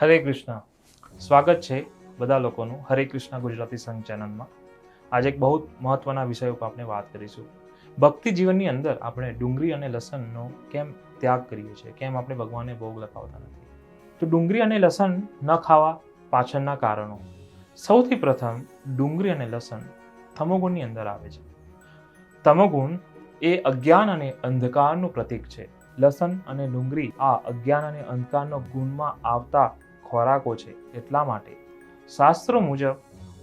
હરે કૃષ્ણ. સ્વાગત છે બધા લોકોનું હરે કૃષ્ણ ગુજરાતી સંઘ ચેનલમાં. આજે એક બહુ મહત્વના વિષય ઉપર આપણે વાત કરીશું. ભક્તિ જીવનની અંદર આપણે ડુંગળી અને લસણનો કેમ ત્યાગ કરીએ છીએ, કેમ આપણે ભગવાનને ભોગ લગાવતા નથી. તો ડુંગળી અને લસણ ન ખાવા પાછળના કારણો. સૌથી પ્રથમ, ડુંગળી અને લસણ તમોગુણની અંદર આવે છે. તમોગુણ એ અજ્ઞાન અને અંધકારનું પ્રતીક છે. લસણ અને ડુંગળી આ અજ્ઞાન અને અંધકારનો ગુણમાં આવતા ખોરાકો છે. એટલા માટે શાસ્ત્રો મુજબ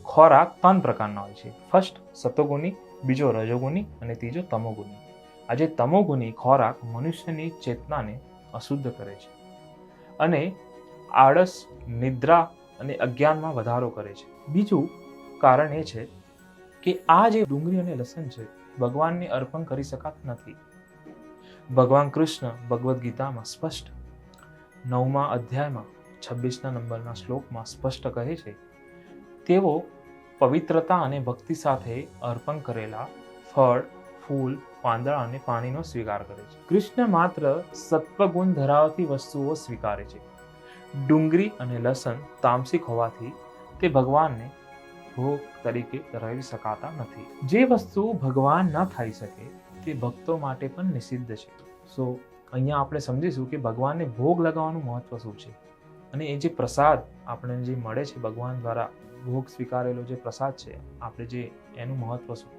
ખોરાક 3 પ્રકારના હોય છે. ફર્સ્ટ સતોગુણી, બીજો રજોગુણી અને ત્રીજો તમોગુણી. આજે તમોગુણી ખોરાક મનુષ્યની ચેતનાને અશુદ્ધ કરે છે અને આળસ, નિદ્રા અને અજ્ઞાનમાં વધારો કરે છે. બીજું કારણ એ છે કે આ જે ડુંગળી અને લસણ છે ભગવાનને અર્પણ કરી શકાતું નથી. ભગવાન કૃષ્ણ ભગવદ્ ગીતામાં સ્પષ્ટ 9મા અધ્યાયમાં 26ના નંબરના શ્લોકમાં સ્પષ્ટ કહે છે, તેઓ પવિત્રતા અને ભક્તિ સાથે અર્પણ કરેલા ફળ, ફૂલ, પાંદડા અને પાણીનો સ્વીકાર કરે છે. કૃષ્ણ માત્ર સત્વગુણ ધરાવતી વસ્તુઓ સ્વીકારે છે. ડુંગળી અને લસણ તામસિક હોવાથી તે ભગવાનને ભોગ તરીકે ધરાવી શકાતા નથી. જે વસ્તુ ભગવાન ન ખાઈ શકે તે ભક્તો માટે પણ નિષિદ્ધ છે. સો અહીંયા આપણે સમજીશું કે ભગવાનને ભોગ લગાવવાનું મહત્વ શું છે અને એ જે પ્રસાદ આપણે જે મળે છે ભગવાન દ્વારા ભોગ સ્વીકારેલો જે પ્રસાદ છે, આપણે જે એનું મહત્વ શું.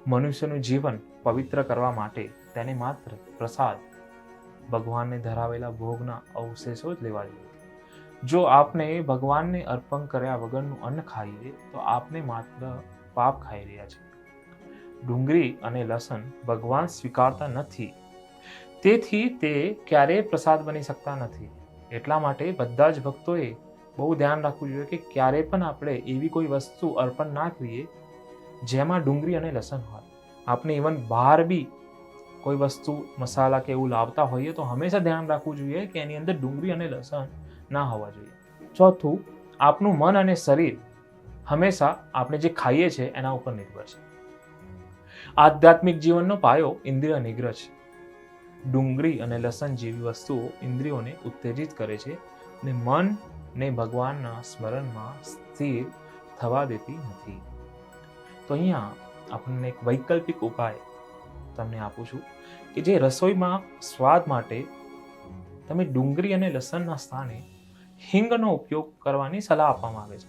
મનુષ્યનું જીવન પવિત્ર કરવા માટે તેને માત્ર પ્રસાદ, ભગવાનને ધરાવેલા ભોગના અવશેષો જ લેવા જોઈએ. જો આપણે ભગવાનને અર્પણ કર્યા વગરનું અન્ન ખાઈએ તો આપણે માત્ર પાપ ખાઈ રહ્યા છીએ. ડુંગળી અને લસણ ભગવાન સ્વીકારતા નથી, તેથી તે ક્યારેય પ્રસાદ બની શકતા નથી. એટલા માટે બધા જ ભક્તોએ બહુ ધ્યાન રાખવું જોઈએ કે ક્યારે પણ આપણે એવી કોઈ વસ્તુ અર્પણ ના કરીએ જેમાં ડુંગળી અને લસણ હોય. આપણે ઇવન બહાર બી કોઈ વસ્તુ મસાલા કે એવું લાવતા હોઈએ તો હંમેશા ધ્યાન રાખવું જોઈએ કે એની અંદર ડુંગળી અને લસણ ના હોવા જોઈએ. ચોથું, આપનું મન અને શરીર હંમેશા આપણે જે ખાઈએ છીએ એના ઉપર નિર્ભર છે. આધ્યાત્મિક જીવનનો પાયો ઇન્દ્રિય નિગ્રહ છે. ડુંગળી અને લસણ જેવી વસ્તુઓ ઇન્દ્રિયોને ઉત્તેજિત કરે છે અને મનને ભગવાનના સ્મરણમાં સ્થિર થવા દેતી નથી. તો અહીંયા આપણને એક વૈકલ્પિક ઉપાય તમને આપું છું કે જે રસોઈમાં સ્વાદ માટે તમે ડુંગળી અને લસણના સ્થાને હિંગનો ઉપયોગ કરવાની સલાહ આપવામાં આવે છે,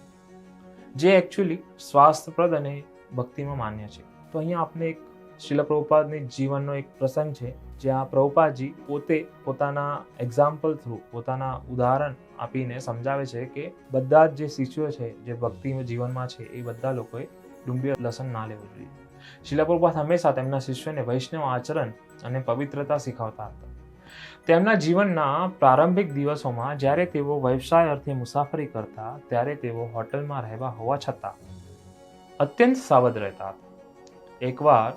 જે એકચ્યુઅલી સ્વાસ્થ્યપ્રદ અને ભક્તિમાં માન્ય છે. તો અહીંયા આપણે એક શ્રીલ પ્રભુપાદની જીવનનો એક પ્રસંગ છે જ્યાં પ્રભુપાદજી પોતે પોતાના એક્ઝામ્પલ થ્રુ, પોતાના ઉદાહરણ આપીને સમજાવે છે કે બધા જ જે શિષ્યો છે જે ભક્તિ જીવનમાં છે એ બધા લોકોએ ડુંગળી લસણ ના લેવું જોઈએ. શ્રીલ પ્રભુપાદ હંમેશા તેમના શિષ્યોને વૈષ્ણવ આચરણ અને પવિત્રતા શીખવતા હતા. તેમના જીવનના પ્રારંભિક દિવસોમાં જ્યારે તેઓ વ્યવસાય અર્થે મુસાફરી કરતા ત્યારે તેઓ હોટલમાં રહેવા હોવા છતાં અત્યંત સાવધ રહેતા હતા. એકવાર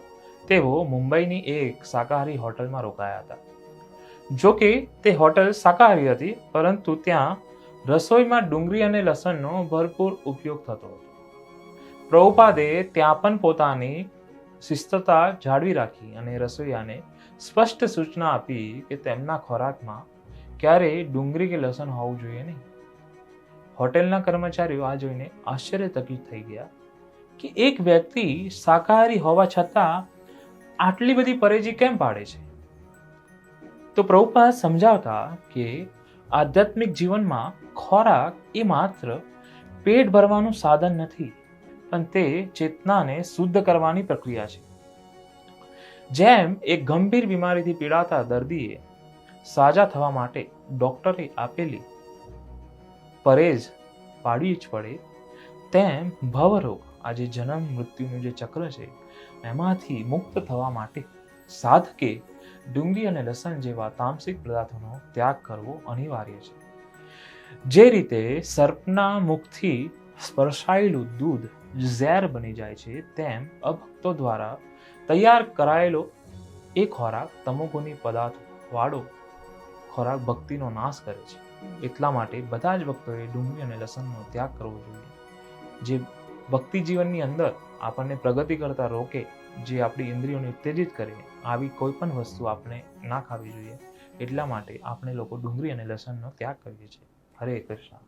તેઓ મુંબઈની એક શાકાહારી હોટલમાં રોકાયા હતા. જો કે તે હોટલ શાકાહારી હતી, પરંતુ ત્યાં રસોઈમાં ડુંગળી અને લસણનો ભરપૂર ઉપયોગ થતો હતો. પ્રભુપાદે ત્યાં પણ પોતાની શિસ્તતા જાળવી રાખી અને રસોઈયાને સ્પષ્ટ સૂચના આપી કે તેમના ખોરાકમાં ક્યારેય ડુંગળી કે લસણ હોવું જોઈએ નહીં. હોટેલના કર્મચારીઓ આ જોઈને આશ્ચર્યચકિત થઈ ગયા કે એક વ્યક્તિ શાકાહારી હોવા છતાં આટલી બધી પરેજી કેમ પાડે છે. તો પ્રભુપાદ સમજાવતા કે આધ્યાત્મિક જીવનમાં ખોરાક એ માત્ર પેટ ભરવાનું સાધન નથી, પણ તે ચેતનાને શુદ્ધ કરવાની પ્રક્રિયા છે. જેમ એક ગંભીર બીમારીથી પીડાતા દર્દીએ સાજા થવા માટે ડોક્ટરે આપેલી પરેજ પાડવી જ પડે, તેમ ભવરોગ, આજે જન્મ મૃત્યુનું જે ચક્ર છે એમાંથી મુક્ત થવા માટે સાધકે ડુંગળી અને લસણ જેવા તામસિક પદાર્થોનો ત્યાગ કરવો અનિવાર્ય છે. જે રીતે સર્પના મુખથી સ્પર્શાયેલું દૂધ ઝેર બની જાય છે, તેમ અભક્તો દ્વારા તૈયાર કરાયેલો એ ખોરાક તમોગુણી પદાર્થ વાળો ખોરાક ભક્તિનો નાશ કરે છે. એટલા માટે બધા જ ભક્તોએ ડુંગળી અને લસણનો ત્યાગ કરવો જોઈએ, જે ભક્તિ જીવનની અંદર આપણને પ્રગતિ કરતા રોકે, જે આપણી ઇન્દ્રિયોને ઉત્તેજિત કરે. આવી કોઈ પણ વસ્તુ આપણે ના ખાવી જોઈએ. એટલા માટે આપણે લોકો ડુંગળી અને લસણનો ત્યાગ કરીએ છીએ. હરે કૃષ્ણ.